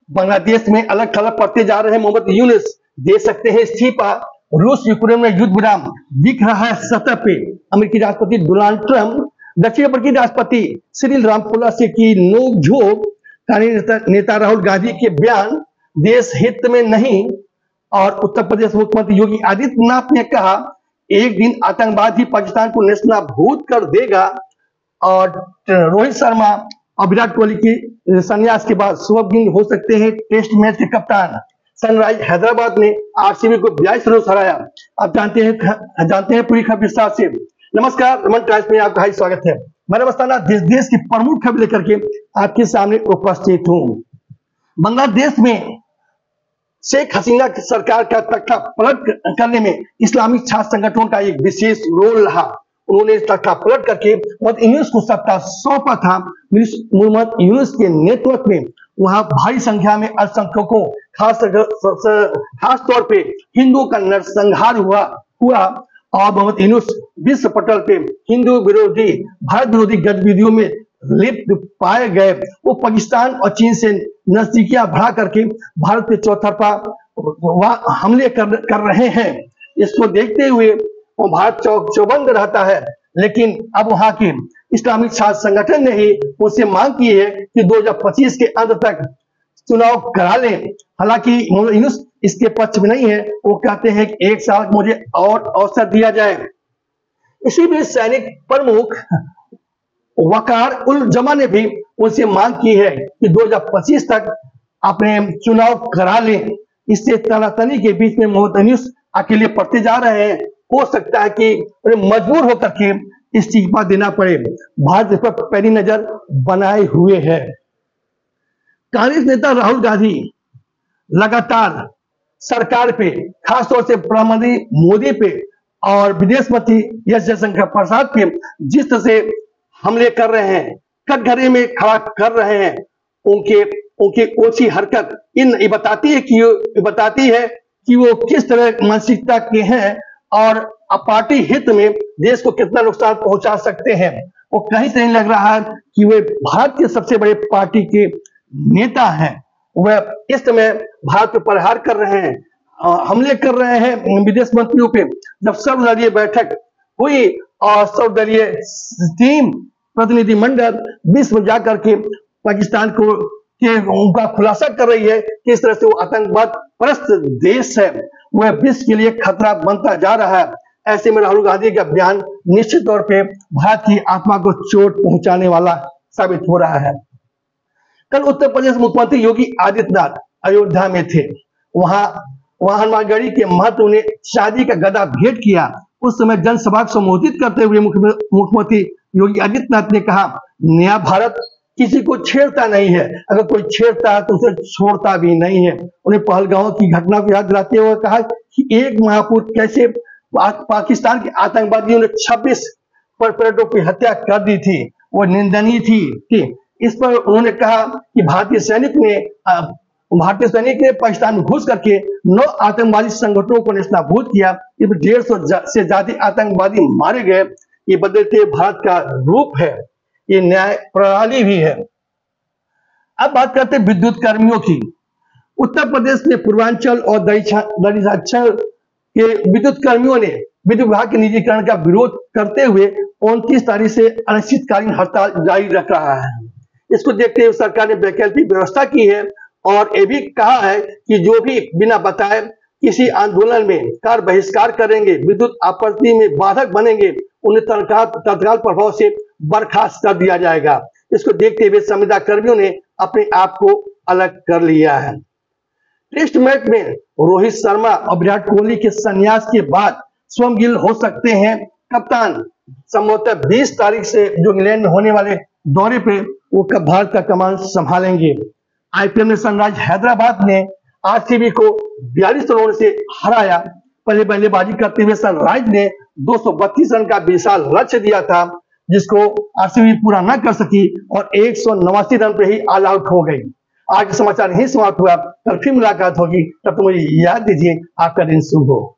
बांग्लादेश में अलग थलग पड़ते जा रहे मोहम्मद यूनुस दे सकते हैं इस्तीफा। रूस यूक्रेन में युद्ध विराम दिख रहा है सतह पे। अमेरिकी राष्ट्रपति डोनाल्ड ट्रंप दक्षिण अफ्रीकी राष्ट्रपति सिरिल रामफोसा से की नोकझोंक। नेता राहुल गांधी के बयान देश हित में नहीं। और उत्तर प्रदेश मुख्यमंत्री योगी आदित्यनाथ ने कहा एक दिन आतंकवाद ही पाकिस्तान को नेस्तनाबूद कर देगा। और रोहित शर्मा और विराट कोहली की संन्यास के बाद शुभम गिल हो सकते हैं टेस्ट मैच के कप्तान। सनराइज हैदराबाद ने आरसीबी को 42 रन हराया। अब जानते हैं पूरी खबर विस्तार से। नमस्कार, रमन टाइम्स में आपका हार्दिक स्वागत है। मैं मस्ताना देश की प्रमुख खबर लेकर के आपके सामने उपस्थित हूं। बांग्लादेश में शेख हसीना की सरकार का तख्ता पलट करने में इस्लामी छात्र संगठनों का एक विशेष रोल रहा। उन्होंने तख्ता पलट करके मोहम्मद यूनुस को सत्ता सौंपा था। मोहम्मद यूनुस के नेतृत्व में वहां भारी संख्या में अल्पसंख्यकों खास तौर पे हिंदुओं का नरसंहार हुआ और मोहम्मद यूनुस विश्व पटल पे हिंदू विरोधी भारत विरोधी गतिविधियों में लिप्त पाए गए। वो पाकिस्तान और चीन से नजदीकियां बढ़ा करके भारत पे चौतरफा हमले कर रहे हैं। इसको देखते हुए वो भारत चौबंद रहता है। लेकिन अब वहां के इस्लामिक छात्र संगठन ने ही उससे मांग की है कि 2025 के अंत तक चुनाव करा लें। हालांकि यूनुस इसके पक्ष में नहीं है। वो कहते हैं कि एक साल मुझे और अवसर दिया जाए। इसी बीच सैनिक प्रमुख वकार उल जमा ने भी उनसे मांग की है कि 2025 तक अपने चुनाव करा लें। इससे तनातनी के बीच में मोहम्मद यूनुस अकेले पड़ते जा रहे हैं। हो सकता है कि उन्हें मजबूर होकर के इस्तीफा देना पड़े। भारत इस पर पैनी नजर बनाए हुए है। कांग्रेस नेता राहुल गांधी लगातार सरकार पे, खासतौर से प्रधानमंत्री मोदी पे और विदेश मंत्री एस जयशंकर प्रसाद पे जिस तरह से हमले कर रहे हैं, कटघरे में खड़ा कर रहे हैं, उनके ओछी हरकत ये बताती है कि वो किस तरह मानसिकता के हैं और पार्टी हित में देश को कितना नुकसान पहुंचा सकते हैं। वो कहीं से नहीं लग रहा है कि वे भारत के सबसे बड़े पार्टी के नेता हैं। वह इस समय भारत पर प्रहार कर रहे हैं, हमले कर रहे हैं विदेश मंत्रियों पे। जब सर्वदलीय बैठक हुई और सर्वदलीय टीम प्रतिनिधिमंडल विश्व में जाकर के पाकिस्तान को उनका खुलासा कर रही है कि इस तरह से वो आतंकवाद परस्त देश है, वह विश्व के लिए खतरा बनता जा रहा है। ऐसे में राहुल गांधी का बयान निश्चित तौर पे भारत की आत्मा को चोट पहुंचाने वाला साबित हो रहा है। कल उत्तर प्रदेश मुख्यमंत्री योगी आदित्यनाथ अयोध्या में थे। वहां हनुमानगढ़ी के महंत ने शादी का गदा भेंट किया। उस समय जनसभा को संबोधित करते हुए मुख्यमंत्री योगी आदित्यनाथ ने कहा नया भारत किसी को छेड़ता नहीं है, अगर कोई छेड़ता है तो उसे छोड़ता भी नहीं है। उन्हें पहलगांव की घटना को याद दिलाते हुए कहा कि एक महापुरुष कैसे पाकिस्तान के आतंकवादियों ने 26 पर्यटकों की हत्या कर दी थी, वो निंदनीय थी। इस पर उन्होंने कहा कि भारतीय सैनिक ने पाकिस्तान में घुस करके 9 आतंकवादी संगठनों को नेस्तनाबूद किया। 150 से ज्यादा आतंकवादी मारे गए। ये बदलते भारत का रूप है, ये न्याय प्रणाली भी है। अब बात करते हैं विद्युत कर्मियों की। उत्तर प्रदेश में पूर्वांचल और दक्षिणांचल के विद्युत कर्मियों ने विद्युत विभाग के निजीकरण का विरोध करते हुए 29 तारीख से अनिश्चितकालीन हड़ताल जारी रख रहा है। इसको देखते हुए सरकार ने वैकल्पिक व्यवस्था की है और ये भी कहा है कि जो भी बिना बताए किसी आंदोलन में कार्य बहिष्कार करेंगे, विद्युत आपूर्ति में बाधक बनेंगे, उन्हें तत्काल प्रभाव से बर्खास्त कर दिया जाएगा। इसको देखते हुए संविदा कर्मियों ने अपने आप को अलग कर लिया है। टेस्ट मैच में रोहित शर्मा और विराट कोहली के संन्यास के बाद शुभम गिल हो सकते हैं कप्तान। संभवतः 20 तारीख से जो इंग्लैंड में होने वाले दौरे पे वो भारत का कमान संभालेंगे। आईपीएल में सनराइज हैदराबाद ने आरसीबी को 42 रनों से हराया। पहले बल्लेबाजी करते हुए सनराइज ने 232 रन का विशाल लक्ष्य दिया था, जिसको आरसीबी पूरा न कर सकी और 189 रन पे ही ऑल आउट हो गई। आज के समाचार यही समाप्त हुआ। कल फिर मुलाकात होगी, तब तक मुझे याद दीजिए आपका दिन शुभ हो।